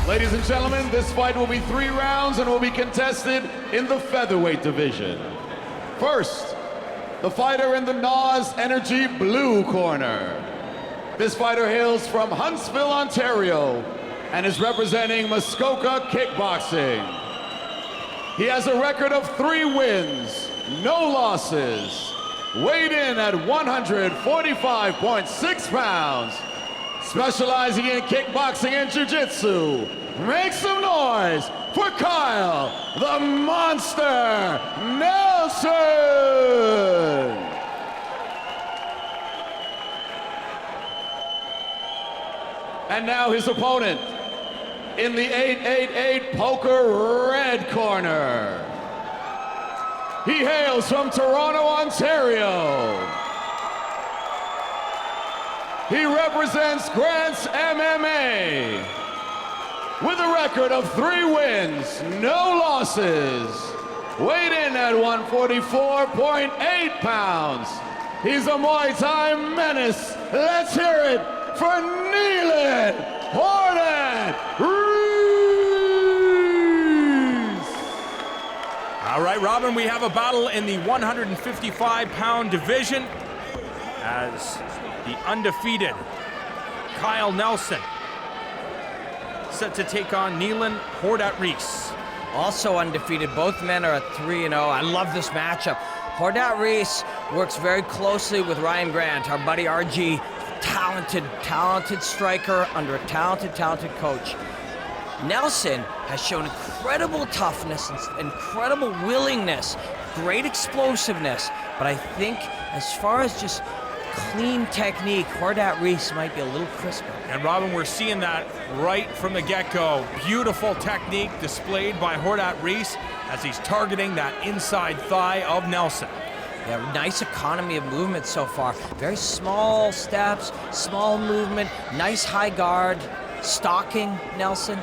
Ladies and gentlemen, this fight will be 3 rounds and will be contested in the featherweight division. First, the fighter in the NOS Energy blue corner. This fighter hails from Huntsville, Ontario, and is representing Muskoka Kickboxing. He has a record of 3 wins, no losses. Weighed in at 145.6 pounds. Specializing in kickboxing and jiu-jitsu. Make some noise for Kyle, the Monster Nelson! And now his opponent in the 888 Poker red corner. He hails from Toronto, Ontario. He represents Grant's MMA with a record of 3 wins, no losses. Weighed in at 144.8 pounds. He's a Muay Thai menace. Let's hear it for Neelan Hordatt-Reece. All right, Robin, we have a battle in the 155-pound division as the undefeated Kyle Nelson set to take on Neelan Hordatt-Reece. Also undefeated, both men are at 3-0. I love this matchup. Hordatt-Reece works very closely with Ryan Grant, our buddy RG. Talented striker under a talented coach. Nelson has shown incredible toughness and incredible willingness, great explosiveness, but I think as far as just clean technique, Hordatt-Reece might be a little crisper. And Robin, we're seeing that right from the get-go. Beautiful technique displayed by Hordatt-Reece as he's targeting that inside thigh of Nelson. Yeah, nice economy of movement so far. Very small steps, small movement, nice high guard, stalking Nelson.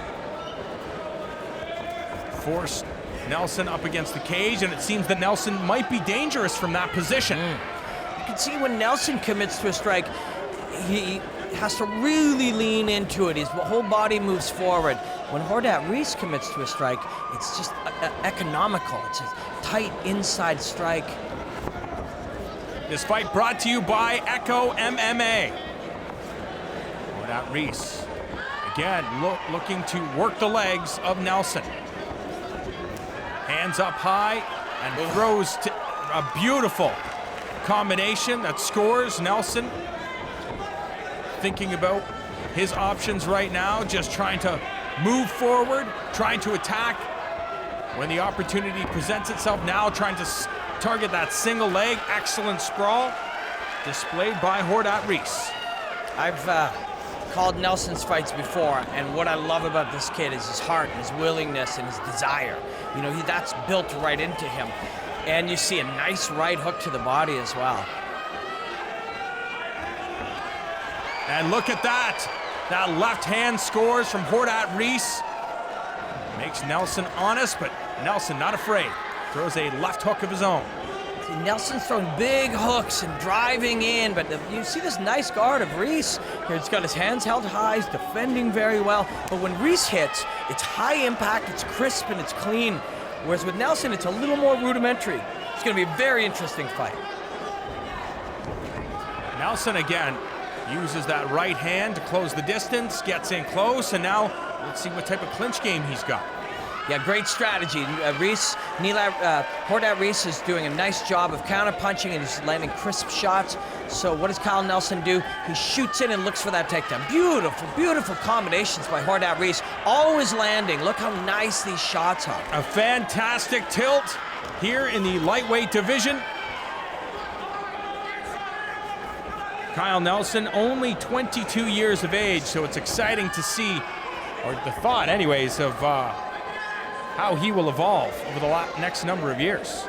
Forced Nelson up against the cage, and it seems that Nelson might be dangerous from that position. You can see when Nelson commits to a strike, he has to really lean into it. His whole body moves forward. When Hordatt-Reece commits to a strike, it's just economical. It's a tight inside strike. This fight brought to you by Echo MMA. Hordatt-Reece, again, looking to work the legs of Nelson. Hands up high and throws to a beautiful combination that scores. Nelson thinking about his options right now, just trying to move forward, trying to attack when the opportunity presents itself. Now trying to target that single leg. Excellent sprawl displayed by Hordatt-Reece. I've called Nelson's fights before, and what I love about this kid is his heart, his willingness, and his desire. You know, that's built right into him. And you see a nice right hook to the body as well. And look at that. That left hand scores from Hordatt-Reece. Makes Nelson honest, but Nelson not afraid. Throws a left hook of his own. See, Nelson's throwing big hooks and driving in, but you see this nice guard of Reece. Here, he's got his hands held high, he's defending very well. But when Reece hits, it's high impact, it's crisp, and it's clean. Whereas with Nelson, it's a little more rudimentary. It's going to be a very interesting fight. Nelson again uses that right hand to close the distance, gets in close, and now let's see what type of clinch game he's got. Yeah, great strategy. Hordatt-Reece is doing a nice job of counterpunching, and he's landing crisp shots. So what does Kyle Nelson do? He shoots in and looks for that takedown. Beautiful, beautiful combinations by Hordatt-Reece. Always landing. Look how nice these shots are. A fantastic tilt here in the lightweight division. Kyle Nelson, only 22 years of age, so it's exciting to see, or the thought anyways, of how he will evolve over the next number of years.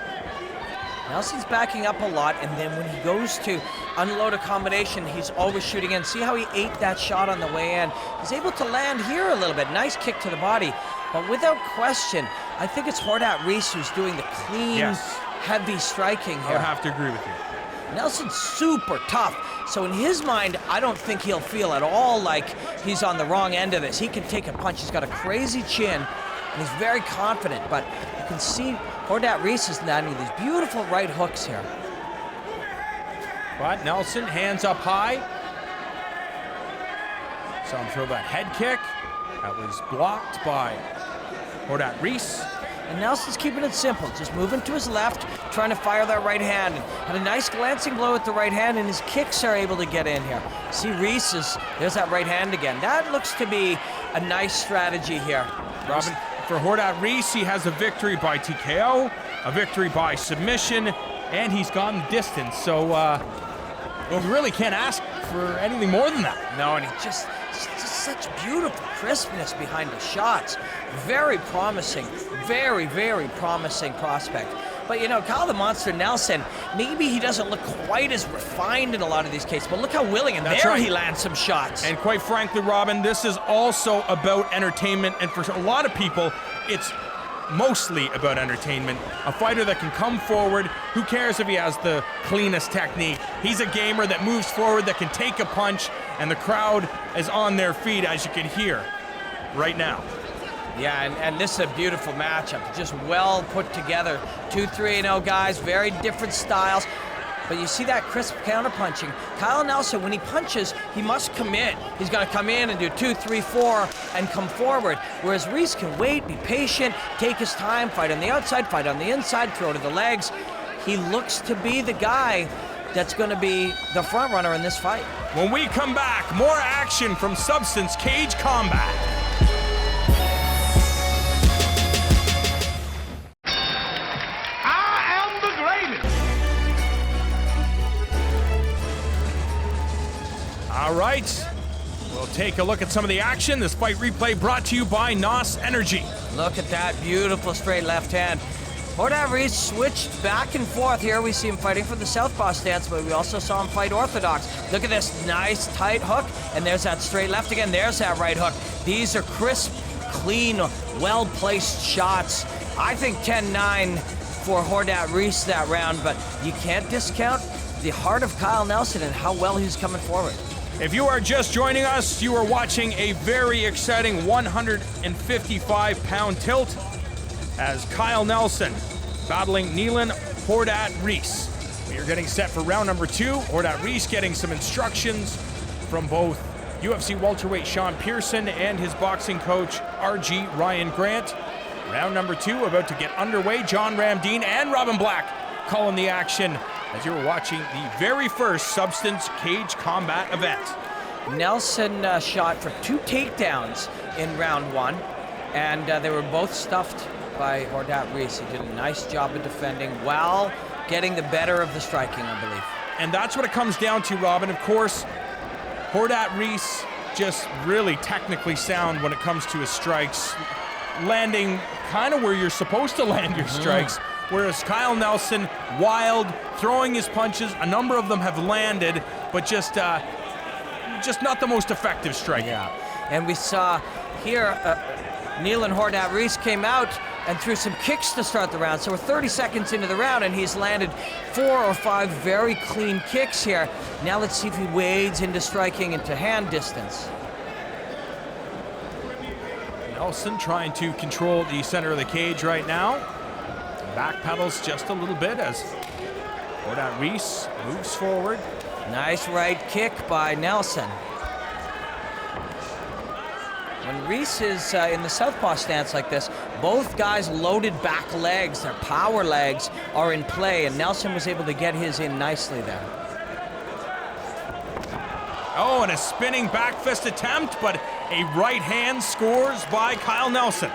Nelson's backing up a lot, and then when he goes to unload a combination, he's always shooting in. See how he ate that shot on the way in? He's able to land here a little bit. Nice kick to the body. But without question, I think it's Hordatt-Reece who's doing the clean, heavy striking here. I would have to agree with you. Nelson's super tough. So in his mind, I don't think he'll feel at all like he's on the wrong end of this. He can take a punch. He's got a crazy chin, and he's very confident. But you can see Hordatt-Reece is landing these beautiful right hooks here. But Nelson, hands up high. Saw him throw that head kick. That was blocked by Hordatt-Reece. And Nelson's keeping it simple, just moving to his left, trying to fire that right hand. And had a nice glancing blow with the right hand, and his kicks are able to get in here. See Reece there's that right hand again. That looks to be a nice strategy here. Robin, for Hordatt-Reece, he has a victory by TKO, a victory by submission, and he's gone the distance. So you really can't ask for anything more than that. No, and he just such beautiful crispness behind the shots. Very promising, very, very promising prospect. But you know, Kyle the Monster Nelson, maybe he doesn't look quite as refined in a lot of these cases, but look how willing, and That's there right. he lands some shots. And quite frankly, Robin, this is also about entertainment, and for a lot of people, it's mostly about entertainment. A fighter that can come forward, who cares if he has the cleanest technique? He's a gamer that moves forward, that can take a punch, and the crowd is on their feet, as you can hear right now. Yeah, and this is a beautiful matchup. Just well put together. 2-3-0 guys, very different styles. But you see that crisp counter-punching. Kyle Nelson, when he punches, he must commit. He's got to come in and do 2, 3, 4, and come forward. Whereas Reece can wait, be patient, take his time, fight on the outside, fight on the inside, throw to the legs. He looks to be the guy that's going to be the front runner in this fight. When we come back, more action from Substance Cage Combat. All right, we'll take a look at some of the action. This fight replay brought to you by NOS Energy. Look at that beautiful straight left hand. Hordatt-Reece switched back and forth here. We see him fighting for the southpaw stance, but we also saw him fight orthodox. Look at this nice tight hook, and there's that straight left again. There's that right hook. These are crisp, clean, well-placed shots. I think 10-9 for Hordatt-Reece that round, but you can't discount the heart of Kyle Nelson and how well he's coming forward. If you are just joining us, you are watching a very exciting 155-pound tilt as Kyle Nelson battling Neelan Hordatt-Reece. We are getting set for round number 2. Hordatt-Reece getting some instructions from both UFC welterweight Sean Pearson and his boxing coach RG Ryan Grant. Round number 2 about to get underway. John Ramdeen and Robin Black calling the action as you're watching the very first Substance Cage Combat event. Nelson shot for 2 takedowns in round 1, and they were both stuffed by Hordatt-Reece. He did a nice job of defending while getting the better of the striking, I believe. And that's what it comes down to, Robin. Of course, Hordatt-Reece just really technically sound when it comes to his strikes, landing kind of where you're supposed to land your strikes. Whereas Kyle Nelson, wild, throwing his punches, a number of them have landed, but just not the most effective striking. Yeah, and we saw here, Neelan Hordatt-Reece came out and threw some kicks to start the round. So we're 30 seconds into the round, and he's landed 4 or 5 very clean kicks here. Now let's see if he wades into striking into hand distance. Nelson trying to control the center of the cage right now. Backpedals just a little bit as Hordatt-Reece moves forward. Nice right kick by Nelson. When Reece is in the southpaw stance like this, both guys' loaded back legs, their power legs, are in play, and Nelson was able to get his in nicely there. Oh, and a spinning back fist attempt, but a right hand scores by Kyle Nelson.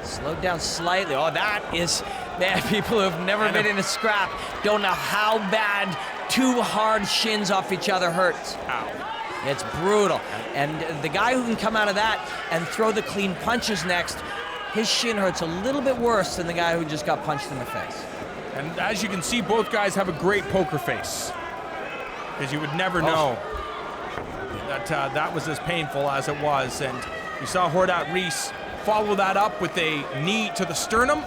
Slowed down slightly. Oh, that is, man, people who have never been in a scrap don't know how bad 2 hard shins off each other hurts. Ow. It's brutal. And the guy who can come out of that and throw the clean punches next, his shin hurts a little bit worse than the guy who just got punched in the face. And as you can see, both guys have a great poker face, because you would never know that that was as painful as it was. And you saw Hordatt-Reece follow that up with a knee to the sternum.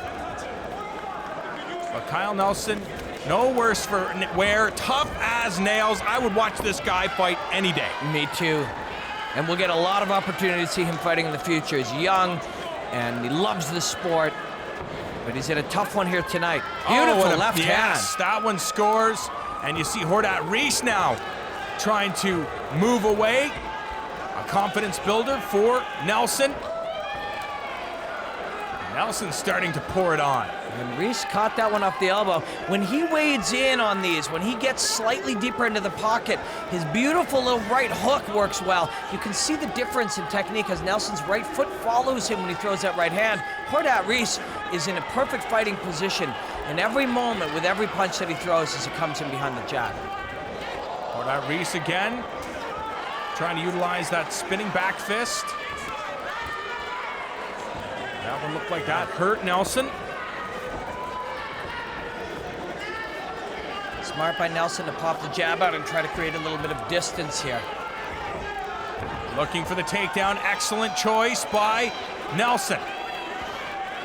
But Kyle Nelson No worse for wear, tough as nails. I would watch this guy fight any day. Me too. And we'll get a lot of opportunity to see him fighting in the future. He's young, and he loves the sport. But he's in a tough one here tonight. Beautiful left hand. Yes, that one scores. And you see Hordatt-Reece now trying to move away. A confidence builder for Nelson. Nelson's starting to pour it on. And Reece caught that one off the elbow. When he wades in on these, when he gets slightly deeper into the pocket, his beautiful little right hook works well. You can see the difference in technique as Nelson's right foot follows him when he throws that right hand. Hordatt-Reece is in a perfect fighting position in every moment with every punch that he throws as he comes in behind the jab. Hordatt-Reece again, trying to utilize that spinning back fist. That one looked like that hurt Nelson. Smart by Nelson to pop the jab out and try to create a little bit of distance here. Looking for the takedown. Excellent choice by Nelson.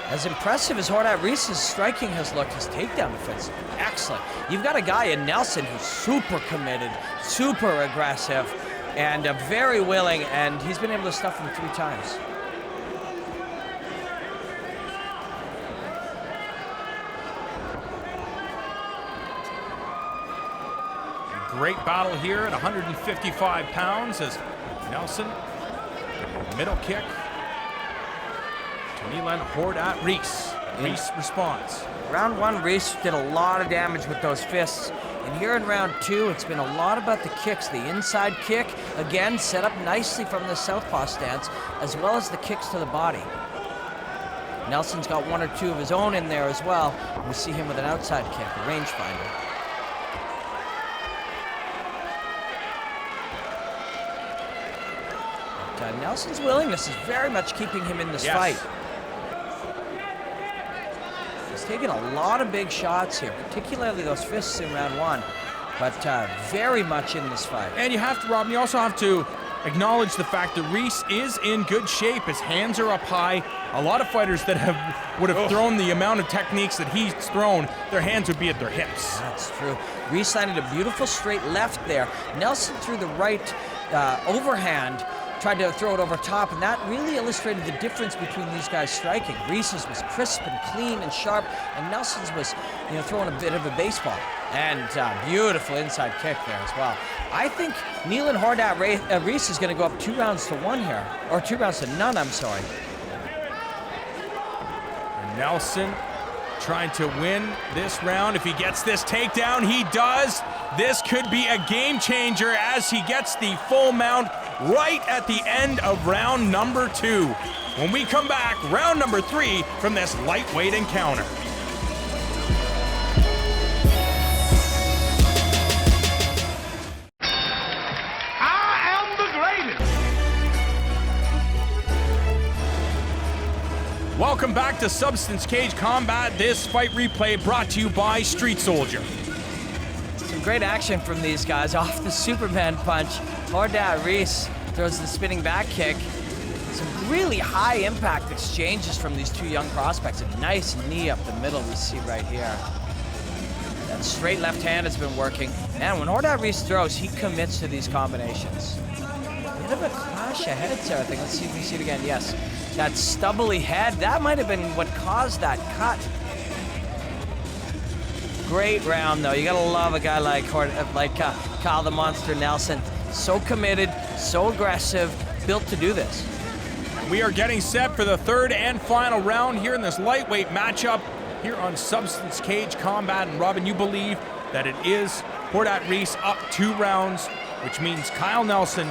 As impressive as Hordatt-Reece's striking has looked, his takedown defense, excellent. You've got a guy in Nelson who's super committed, super aggressive, and very willing, and he's been able to stuff him 3 times. Great battle here at 155 pounds as Nelson, middle kick to Neelan Hordatt-Reece. Reece responds. Round 1, Reece did a lot of damage with those fists. And here in round 2, it's been a lot about the kicks. The inside kick, again, set up nicely from the southpaw stance, as well as the kicks to the body. Nelson's got 1 or 2 of his own in there as well. We see him with an outside kick, a rangefinder. Nelson's willingness is very much keeping him in this fight. He's taking a lot of big shots here, particularly those fists in round 1, but very much in this fight. And you have to, Rob, you also have to acknowledge the fact that Reece is in good shape. His hands are up high. A lot of fighters that would have thrown the amount of techniques that he's thrown, their hands would be at their hips. That's true. Reece landed a beautiful straight left there. Nelson threw the right overhand, tried to throw it over top, and that really illustrated the difference between these guys striking. Reece's was crisp and clean and sharp, and Nelson's was, throwing a bit of a baseball. And beautiful inside kick there as well. I think Neelan Hordatt-Reece is going to go up 2 rounds to 1 here, or 2 rounds to none, I'm sorry. And Nelson trying to win this round. If he gets this takedown, he does. This could be a game changer as he gets the full mount right at the end of round number 2. When we come back, round number 3 from this lightweight encounter. I am the greatest. Welcome back to Substance Cage Combat. This fight replay brought to you by Street Soldier. Some great action from these guys off the Superman punch. Hordatt-Reece throws the spinning back kick. Some really high impact exchanges from these 2 young prospects. A nice knee up the middle we see right here. That straight left hand has been working. And when Hordatt-Reece throws, he commits to these combinations. Bit of a clash of heads there, I think. Let's see if we see it again. Yes, that stubbly head, that might have been what caused that cut. Great round, though. You gotta love a guy like Kyle the Monster Nelson. So committed, so aggressive, built to do this. We are getting set for the 3rd and final round here in this lightweight matchup here on Substance Cage Combat. And Robin, you believe that it is Hordatt-Reece up 2 rounds, which means Kyle Nelson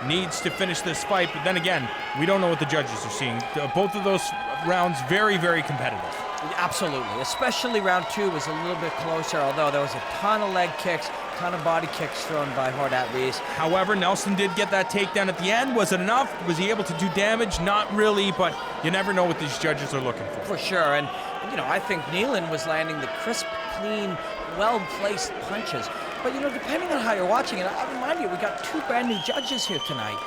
needs to finish this fight. But then again, we don't know what the judges are seeing. Both of those rounds very, very competitive. Absolutely, especially round 2 was a little bit closer, although there was a ton of leg kicks, ton of body kicks thrown by Hordatt-Reece. However, Nelson did get that takedown at the end. Was it enough? Was he able to do damage? Not really, but you never know what these judges are looking for. For sure, and I think Neelan was landing the crisp, clean, well-placed punches. But depending on how you're watching it, I remind you, we got 2 brand new judges here tonight.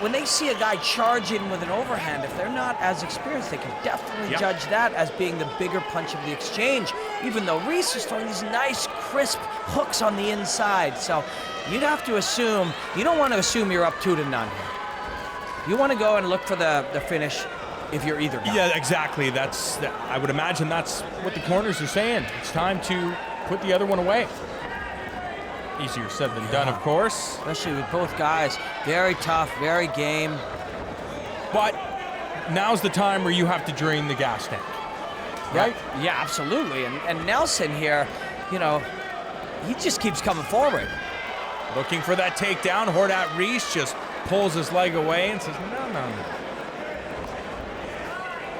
When they see a guy charge in with an overhand, if they're not as experienced, they can definitely judge that as being the bigger punch of the exchange. even though Reece is throwing these nice, crisp hooks on the inside. So you'd have to assume, you don't want to assume you're up 2-0 here. You want to go and look for the finish if you're either guy. Yeah, exactly. I would imagine that's what the corners are saying. It's time to put the other one away. Easier said than done, of course. Especially with both guys. Very tough, very game. But now's the time where you have to drain the gas tank, right? Yeah, absolutely. And Nelson here, you know, he just keeps coming forward. Looking for that takedown. Hordatt-Reece just pulls his leg away and says, no.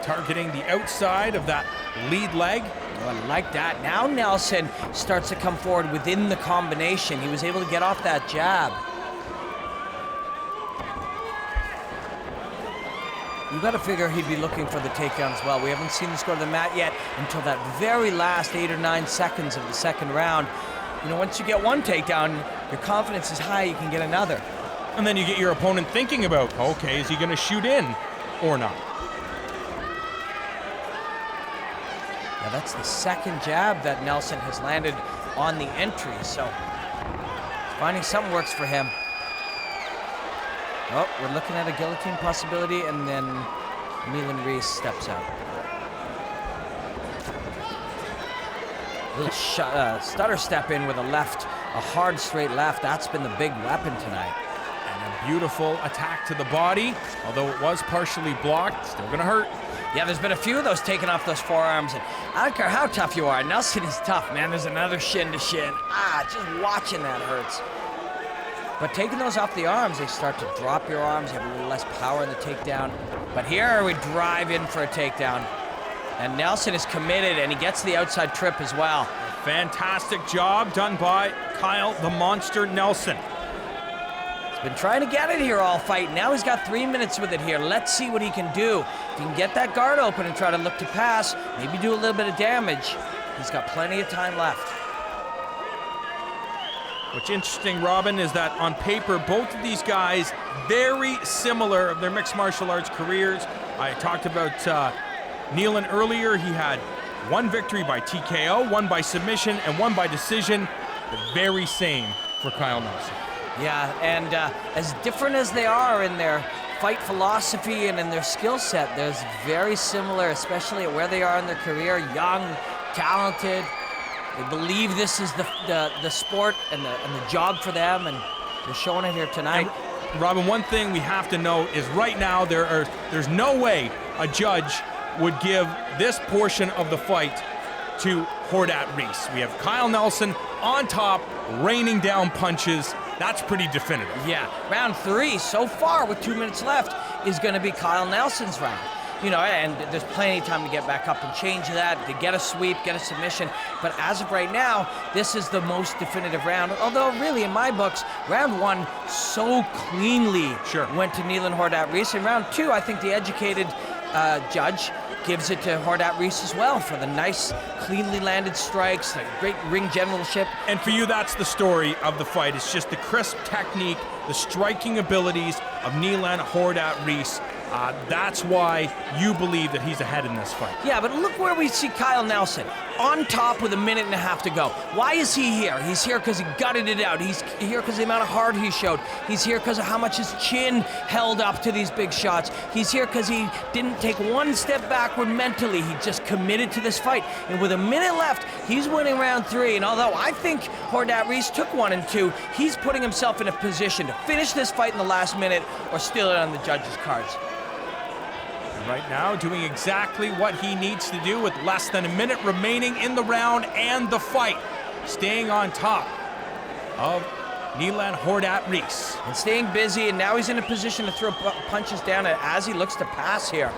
Targeting the outside of that lead leg. Oh, I like that. Now Nelson starts to come forward within the combination. He was able to get off that jab. You got to figure he'd be looking for the takedown as well. We haven't seen this go to the mat yet until that very last 8 or 9 seconds of the second round. You know, once you get one takedown, your confidence is high, you can get another. And then you get your opponent thinking about, okay, is he going to shoot in or not? Now that's the second jab that Nelson has landed on the entry, so finding something works for him. Oh, we're looking at a guillotine possibility, and then Neelan Hordatt-Reece steps out. Little stutter step in with a left, a hard straight left. That's been the big weapon tonight. And a beautiful attack to the body, although it was partially blocked, still gonna hurt. Yeah, there's been a few of those taken off those forearms, and I don't care how tough you are. Nelson is tough, man. There's another shin to shin. Just watching that hurts. But taking those off the arms, they start to drop your arms. You have a little less power in the takedown. But here we drive in for a takedown. And Nelson is committed, and he gets the outside trip as well. Fantastic job done by Kyle the Monster Nelson. He's been trying to get it here all fight. Now he's got 3 minutes with it here. Let's see what he can do. If he can get that guard open and try to look to pass, maybe do a little bit of damage, he's got plenty of time left. What's interesting, Robin, is that on paper, both of these guys very similar of their mixed martial arts careers. I talked about Neelan earlier. He had one victory by TKO, one by submission, and one by decision. The very same for Kyle Nelson. Yeah, and as different as they are in their fight philosophy and in their skill set, there's very similar, especially at where they are in their career. Young, talented. They believe this is the sport and the job for them, and they're showing it here tonight. And Robin, one thing we have to know is right now there's no way a judge would give this portion of the fight to Hordatt-Reece. We have Kyle Nelson on top, raining down punches. That's pretty definitive. Yeah, round 3 so far with 2 minutes left is going to be Kyle Nelson's round. You know, and there's plenty of time to get back up and change that, to get a sweep, get a submission. But as of right now, this is the most definitive round. Although, really, in my books, round 1 so cleanly went to Neelan Hordatt-Reece. In round 2, I think the educated judge gives it to Hordatt-Reece as well for the nice, cleanly landed strikes, the great ring generalship. And for you, that's the story of the fight. It's just the crisp technique, the striking abilities of Neelan Hordatt-Reece. That's why you believe that he's ahead in this fight. Yeah, but look where we see Kyle Nelson on top with 1.5 minutes to go. Why is he here? He's here because he gutted it out. He's here because of the amount of heart he showed. He's here because of how much his chin held up to these big shots. He's here because he didn't take one step backward mentally. He just committed to this fight. And with 1 minute left, he's winning round 3. And although I think Hordatt-Reece took 1 and 2, he's putting himself in a position to finish this fight in the last minute or steal it on the judges' cards. Right now, doing exactly what he needs to do with less than 1 minute remaining in the round and the fight. Staying on top of Neelan Hordatt-Reece. And staying busy, and now he's in a position to throw punches down as he looks to pass here.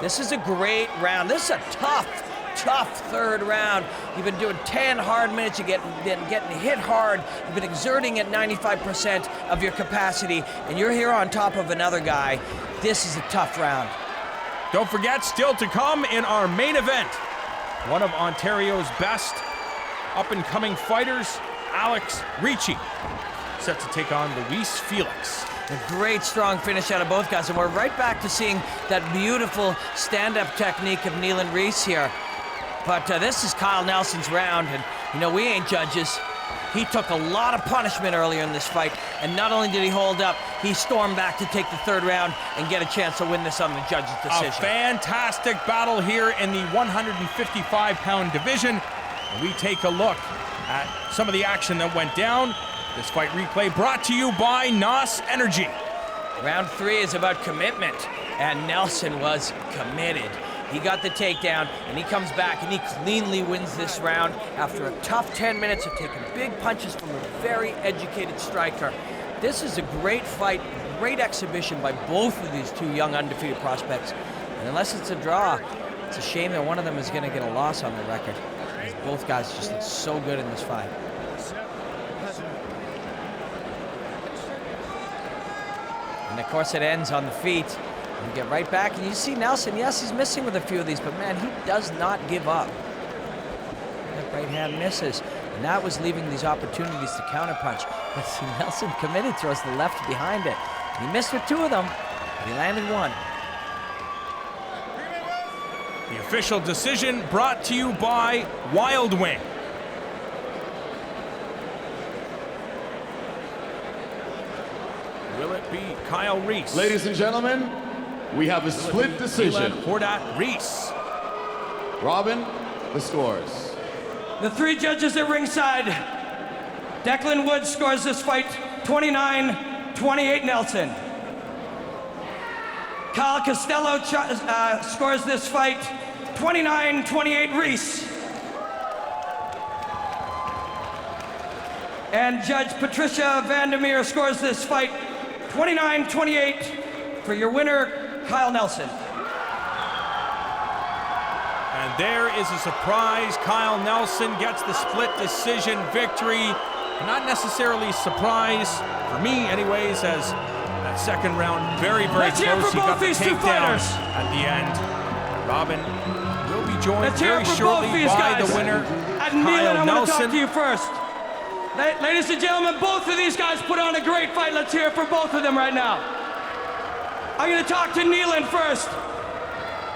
This is a great round. This is a tough third round. You've been doing 10 hard minutes. You've been getting hit hard. You've been exerting at 95% of your capacity, and you're here on top of another guy. This is a tough round. Don't forget, still to come in our main event, one of Ontario's best up-and-coming fighters, Alex Ricci, set to take on Luis Felix. A great strong finish out of both guys, and we're right back to seeing that beautiful stand-up technique of Neelan Hordatt-Reece here. But this is Kyle Nelson's round, and you know, we ain't judges. He took a lot of punishment earlier in this fight, and not only did he hold up, he stormed back to take the third round and get a chance to win this on the judge's decision. A fantastic battle here in the 155-pound division. And we take a look at some of the action that went down. This fight replay brought to you by NOS Energy. Round 3 is about commitment, and Nelson was committed. He got the takedown, and he comes back, and he cleanly wins this round after a tough 10 minutes of taking big punches from a very educated striker. This is a great fight, great exhibition by both of these two young undefeated prospects. And unless it's a draw, it's a shame that one of them is going to get a loss on the record, because both guys just look so good in this fight. And of course it ends on the feet. You get right back, and you see Nelson, yes, he's missing with a few of these, but man, he does not give up. That right hand misses, and that was leaving these opportunities to counterpunch. But see, Nelson committed, throws the left behind it. He missed with 2 of them, but he landed 1. The official decision brought to you by Wild Wing. Will it be Kyle Reece? Ladies and gentlemen, we have a split decision. Neelan Hordatt-Reece. Robin, the scores. The 3 judges at ringside. Declan Woods scores this fight 29-28 Nelson. Kyle Costello scores this fight 29-28 Reece. And Judge Patricia Vandermeer scores this fight 29-28 for your winner, Kyle Nelson. And there is a surprise. Kyle Nelson gets the split decision victory. Not necessarily a surprise, for me anyways, as that second round very, very Let's hear close. for He got both the these two takedown fighters. at the end. Robin will be joined Let's hear very it for shortly both these by guys. the winner, And Neelan, Kyle I'm going to talk Nelson. to you first. Ladies and gentlemen, both of these guys put on a great fight. Let's hear it for both of them right now. I'm going to talk to Neelan first.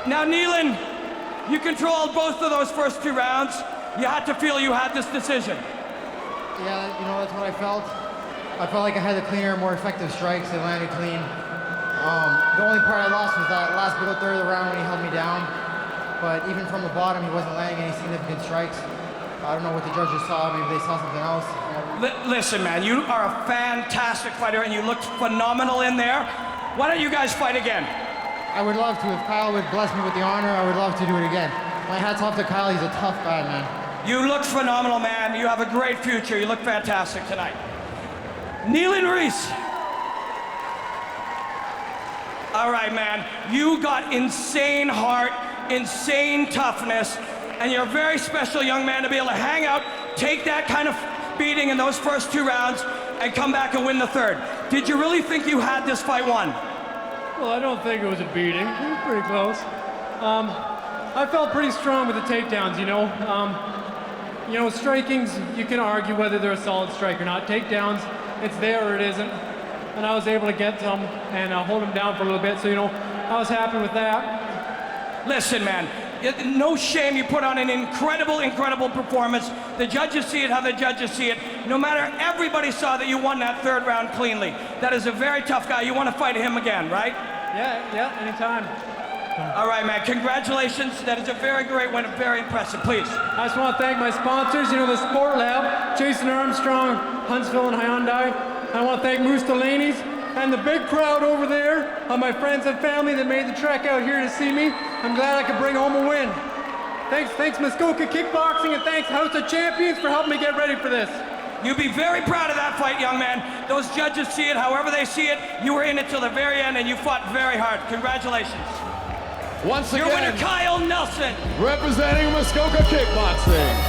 Now, Neelan, you controlled both of those first 2 rounds. You had to feel you had this decision. Yeah, you know, that's what I felt. I felt like I had the cleaner, more effective strikes. They landed clean. The only part I lost was that last middle third of the round when he held me down. But even from the bottom, he wasn't landing any significant strikes. I don't know what the judges saw. Maybe they saw something else. Listen, man, you are a fantastic fighter, and you looked phenomenal in there. Why don't you guys fight again? I would love to. If Kyle would bless me with the honor, I would love to do it again. My hat's off to Kyle. He's a tough guy, man. You look phenomenal, man. You have a great future. You look fantastic tonight. Neelan Reece. All right, man. You got insane heart, insane toughness, and you're a very special young man to be able to hang out, take that kind of beating in those first 2 rounds, and come back and win the third. Did you really think you had this fight won? Well, I don't think it was a beating. It was pretty close. I felt pretty strong with the takedowns, you know. Strikings, you can argue whether they're a solid strike or not. Takedowns, it's there or it isn't. And I was able to get some and hold him down for a little bit, so, you know, I was happy with that. Listen, man, no shame. You put on an incredible, incredible performance. The judges see it how the judges see it. No matter, everybody saw that you won that third round cleanly. That is a very tough guy. You want to fight him again, right? Yeah, anytime. All right, man, congratulations. That is a very great win, very impressive. Please. I just want to thank my sponsors, the Sport Lab, Jason Armstrong, Huntsville and Hyundai. I want to thank Moose Delaney's and the big crowd over there, my friends and family that made the trek out here to see me. I'm glad I could bring home a win. Thanks Muskoka Kickboxing, and thanks House of Champions for helping me get ready for this. You'd be very proud of that fight, young man. Those judges see it however they see it. You were in it till the very end, and you fought very hard. Congratulations. Once again, Your winner, Kyle Nelson. representing Muskoka Kickboxing.